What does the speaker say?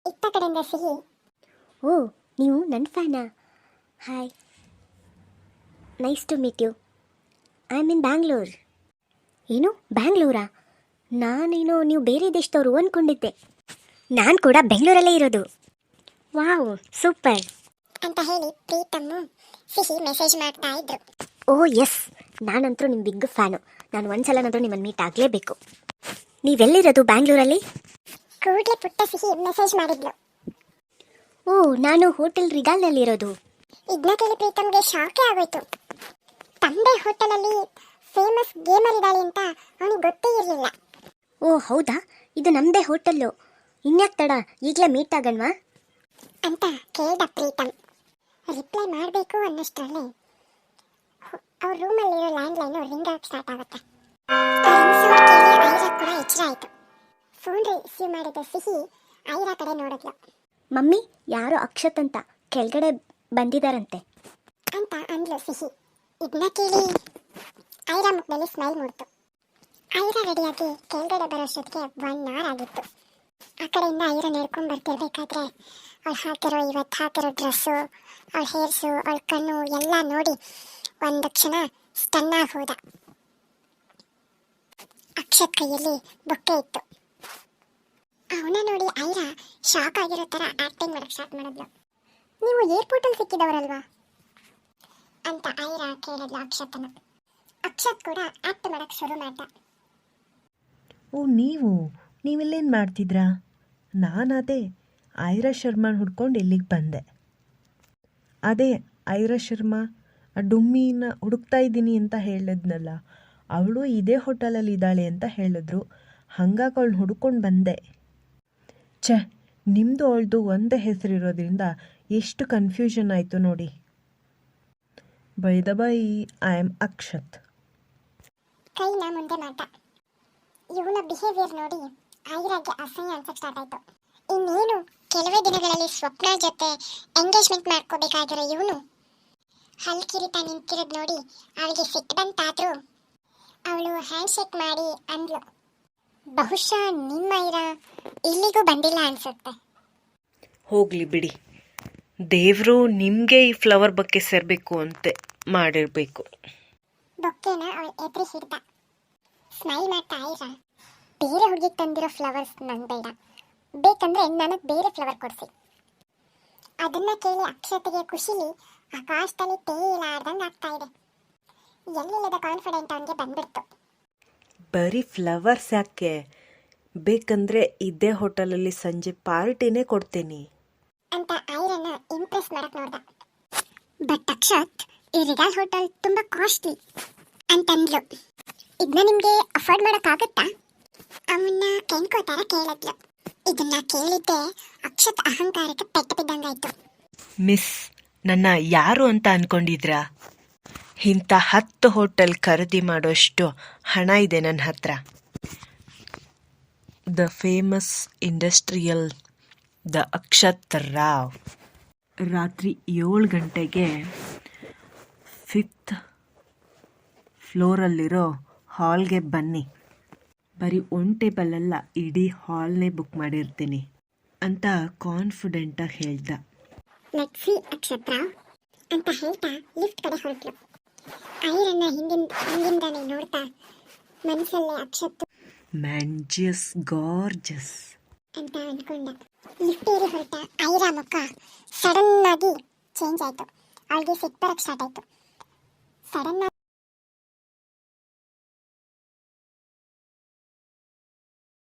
ಇತ್ತ ಕಡೆಯಿಂದ ಸಿಹಿ. ಓ, ನೀವು ನನ್ನ ಫ್ಯಾನಾ? Hi, nice to meet you. I am in Bangalore. ಏನು ಬ್ಯಾಂಗ್ಳೂರಾ? ನಾನೇನೋ ನೀವು ಬೇರೆ ದೇಶದವರು ಅಂದ್ಕೊಂಡಿದ್ದೆ. ನಾನು ಕೂಡ ಬೆಂಗಳೂರಲ್ಲೇ ಇರೋದು. ವಾವ್, ಸೂಪರ್ ಅಂತ ಹೇಳಿ ಪ್ರೀತಮ್ಮು ಸಿಹಿ ಮೆಸೇಜ್ ಮಾಡ್ತಾ ಇದ್ರು. ಓ ಎಸ್, ನಾನಂತರೂ ನಿಮ್ಮ ಬಿಗ್ ಫ್ಯಾನು. ನಾನು ಒಂದ್ಸಲನಾದರೂ ನಿಮ್ಮನ್ನು ಮೀಟ್ ಆಗಲೇಬೇಕು. ನೀವೆಲ್ಲಿರೋದು ಬ್ಯಾಂಗ್ಳೂರಲ್ಲಿ? ಕೂಡ್ಲೆ ಪುಟ್ಟ ಸಿಹಿ ಮೆಸೇಜ್ ಮಾಡಿದ್ಲು. ಓ, ನಾನು ಹೋಟೆಲ್ ರಿಗಾಲ್ನಲ್ಲಿರೋದು. ಇದನ್ನ ಕೇಳಿ ಪ್ರೀತಮ್ಗೆ ಶಾಕೇ ಆಗೋಯ್ತು. ತಂದೆ ಹೋಟೆಲಲ್ಲಿ ಫೇಮಸ್ ಗೇಮರ್ ಇದ್ದಾಳೆ ಅಂತ ಅವನಿಗೆ ಗೊತ್ತೇ ಇರಲಿಲ್ಲ. ಓ ಹೌದಾ, ಇದು ನಮ್ಮದೇ ಹೋಟೆಲ್ಲು. ಇನ್ಯಾಕೆ ತಡ, ಈಗಲೇ ಮೀಟ್ ಆಗೋಣವಾ ಅಂತ ಕೇಳ್ದ ಪ್ರೀತಮ್. ರಿಪ್ಲೈ ಮಾಡಬೇಕು ಅನ್ನೋಷ್ಟರಲ್ಲೇ ಅವ್ರ ರೂಮಲ್ಲಿರೋ ಲ್ಯಾಂಡ್ಲೈನು ರಿಂಗ್ ಆಗಿ ಸ್ಟಾರ್ಟ್ ಆಗುತ್ತೆ. ಐರಾ ಕೂಡ ಎಚ್ಚರ ಆಯಿತು. ಫೋನ್ ರಿಸೀವ್ ಮಾಡಿದ ಸಿಹಿ ಐರಾ ಕಡೆ ನೋಡಿದ್ಲು. ಮಮ್ಮಿ, ಯಾರೋ ಅಕ್ಷತ್ ಅಂತ ಕೆಳಗಡೆ ಬಂದಿದ್ದಾರಂತೆ ಅಂತ ಅಂದ್ಲು ಸಿಹಿ. ಇದನ್ನ ಕೇಳಿ ಐರಾ ಮುಖದಲ್ಲಿ ಸ್ಮೈಲ್ ಮೂಡ್ತು. ಐರಾ ರೆಡಿಯಾಗಿ ಕೆಳಗಡೆ ಬರೋಷ್ಟೊತ್ತಿಗೆ 1 hour ಆಗಿತ್ತು. ಆ ಕಡೆಯಿಂದ ಐರಾ ನಡ್ಕೊಂಡು ಬರ್ತಿರ್ಬೇಕಾದ್ರೆ ಇವತ್ತು ಹಾಕಿರೋ ಡ್ರೆಸ್ಸು, ಅವಳ ಹೇರ್ಸು, ಅವಳ ಕಣ್ಣು ಎಲ್ಲ ನೋಡಿ ಒಂದು ಕ್ಷಣ ಸ್ಟನ್ ಆಗಿ ಹೋದ. ಅಕ್ಷತ್ ಕೈಯಲ್ಲಿ ಬೊಕ್ಕೆ ಇತ್ತು. ಅವನ ನೋಡಿ ಐರಾ ಶಾಕ್ ಆಗಿರೋ ಥರ ಆಕ್ಟಿಂಗ್ ಮಾಡಕ್ಕೆ ಸ್ಟಾರ್ಟ್ ಮಾಡಿದ್ಲು. ನೀವು ಏರ್ಪೋರ್ಟಲ್ಲಿ ಸಿಕ್ಕಿದವರಲ್ವಾ ಅಂತ ಐರಾ ಕೇಳಿದ್ಲು ಅಕ್ಷತನ. ಅಕ್ಷತ್ ಕೂಡ ಆಕ್ಟ್ ಮಾಡಕ್ಕೆ ಶುರು ಮಾಡ್ದ. ಓ, ನೀವಿಲ್ಲೇನು ಮಾಡ್ತಿದ್ರಾ? ನಾನದೇ ಐರಾ ಶರ್ಮಾನ ಹುಡ್ಕೊಂಡು ಇಲ್ಲಿಗೆ ಬಂದೆ. ಅದೇ ಐರಾ ಶರ್ಮಾ ಆ ಡುಮ್ಮಿನ ಹುಡುಕ್ತಾ ಇದ್ದೀನಿ ಅಂತ ಹೇಳಿದ್ನಲ್ಲ, ಅವಳು ಇದೇ ಹೋಟೆಲಲ್ಲಿ ಇದ್ದಾಳೆ ಅಂತ ಹೇಳಿದ್ರು. ಹಂಗಾಗಿ ಅವಳು ಹುಡ್ಕೊಂಡು ಬಂದೆ. ನಿಮ್ಮದು ಅವಳದು ಒಂದೇ ಹೆಸರಿರೋದ್ರಿಂದ ಎಷ್ಟು ಕನ್ಫ್ಯೂಷನ್ ಆಯಿತು ನೋಡಿ. By the by, I am Akshat. ಕೈನ ಮುಂದೆ ಮಾಡ್ದ. ಇವನ ಬಿಹೇವಿಯರ್ ನೋಡಿ ಐರಾಗೆ ಅಸಹ್ಯ ಅನ್ಸಕ್ಕೆ ಸ್ಟಾರ್ಟ್ ಆಯಿತು. ಇನ್ನೇನು ಕೆಲವೇ ದಿನಗಳಲ್ಲಿ ಸ್ವಪ್ನ ಜೊತೆ ಎಂಗೇಜ್ಮೆಂಟ್ ಮಾಡ್ಕೋಬೇಕಾಗಿರೋ ಇವನು ಹಲ್ಕಿರಿತ ನಿಂತಿರೋದು ನೋಡಿ ಅವಳಿಗೆ ಸಿಟ್ಟು ಬಂತಾದ್ರೂ ಅವಳು ಹ್ಯಾಂಡ್ ಶೇಕ್ ಮಾಡಿ ಅಂದ್ಲು, ಬಹುಶಃ ನಿಮ್ಮ ಐರಾ ಇಲ್ಲಿಗೂ ಬಂದಿಲ್ಲ ಅನ್ಸುತ್ತೆ. ಹೋಗಲಿ ಬಿಡಿ, ದೇವರು ನಿಮಗೆ ಈ ಫ್ಲವರ್ ಬೊಕ್ಕೆ ಸೇರಬೇಕು ಅಂತ ಮಾಡಿರಬೇಕು. ಬೊಕ್ಕೆನ ಅವಳು ಎದುರು ಹಿಡ್ದ. ಸ್ಮೈಲ್ ಮಾಡ್ತಾ ಐರಾ, ಬೇರೆ ಹುಡುಗಿಗೆ ತಂದಿರೋ ಫ್ಲವರ್ಸ್ ನಂಗೆ ಬೇಡ, ಬೇಕಂದ್ರೆ ನನಗೆ ಬೇರೆ ಫ್ಲವರ್ ಕೊಡಿಸಿ. ಅದನ್ನ ಕೇಳಿ ಅಕ್ಷತೆಗೆ ಖುಷಿಲಿ ಆಕಾಶದಲ್ಲಿ ತೇಲಾಡ್ದಂಗೆ ಆಗ್ತಾ ಇದೆ. ಎಲ್ಲಿಲ್ಲದ ಕಾನ್ಫಿಡೆಂಟ್ ಅವನಿಗೆ ಬಂದ್ಬಿಡ್ತು. ಬರೀ ಫ್ಲವರ್ಸ್ ಯಾಕೆ, ಬೇಕಂದರೆ ಇದೇ ಹೋಟೆಲಲ್ಲಿ ಸಂಜೆ ಪಾರ್ಟಿನೇ ಕೊಡ್ತೀನಿ ಅಂತ ಐರನ್ನ ಇಂಪ್ರೆಸ್ ಮಾಡಕ್ ನೋಡ್ದ. ಬಟ್ ಅಕ್ಷತ್, ಈ ರಿಗಾಲ್ ಹೋಟೆಲ್ ತುಂಬಾ ಕಾಸ್ಟ್ಲಿ ಅಂತಂದ್ಲು. ಇದನ್ನ ನಿಮ್ಗೆ ಅಫೋರ್ಡ್ ಮಾಡೋಕ್ಕಾಗತ್ತಾ? ಅವನ್ನ ಕೆಂಕೋತಾರ ಕೇಳಿದ್ಲು. ಇದನ್ನ ಕೇಳಿದ್ದೆ ಅಕ್ಷತ್ ಅಹಂಕಾರಕ್ಕೆ ಪೆಟ್ಟು ಬಿದ್ದಂಗಾಯ್ತು. ಮಿಸ್, ನನ್ನ ಯಾರು ಅಂತ ಅನ್ಕೊಂಡಿದ್ರಾ? ಇಂಥ 10 ಹೋಟೆಲ್ ಖರೀದಿ ಮಾಡೋಷ್ಟು ಹಣ ಇದೆ ನನ್ನ ಹತ್ರ. The famous industrial the Akshat Rao. ರಾತ್ರಿ 7 ಗಂಟೆಗೆ 5th ಫ್ಲೋರಲ್ಲಿರೋ ಹಾಲ್ಗೆ ಬನ್ನಿ. ಬರೀ 1 ಟೇಬಲಲ್ಲ, ಇಡೀ ಹಾಲ್ನೇ ಬುಕ್ ಮಾಡಿರ್ತೀನಿ ಅಂತ ಕಾನ್ಫಿಡೆಂಟಾಗಿ ಹೇಳ್ದ. ಲೆಟ್ಸ್ ಸಿ ಅಕ್ಷತ್ ರಾವ್ ಅಂತ ಹೇಳ್ತಾ ಲಿಫ್ಟ್ ಕಡೆ ಹೊರಟ್ಲು. ಐರನ್ನ ಹಿಂದಿಂದಾನೆ ನೋಡ್ತಾ ಮನಸ್ಸಲ್ಲೇ ಅಕ್ಷತ್ ಮ್ಯಾಂಜಿಯಸ್ ಗಾರ್ಜಸ್ ಅಂತ ಅನ್ಕೊಂಡ. ಲಿಫ್ಟ್ ಏರಿ ಹೊರಟ ಐರಾ ಮುಖ ಸಡನ್ ಆಗಿ ಚೇಂಜ್ ಆಯ್ತು. ಅವಳಿಗೆ ಸಿಟ್ಟು ಬರಕ್ಕೆ ಸ್ಟಾರ್ಟ್ ಆಯ್ತು. ಸಡನ್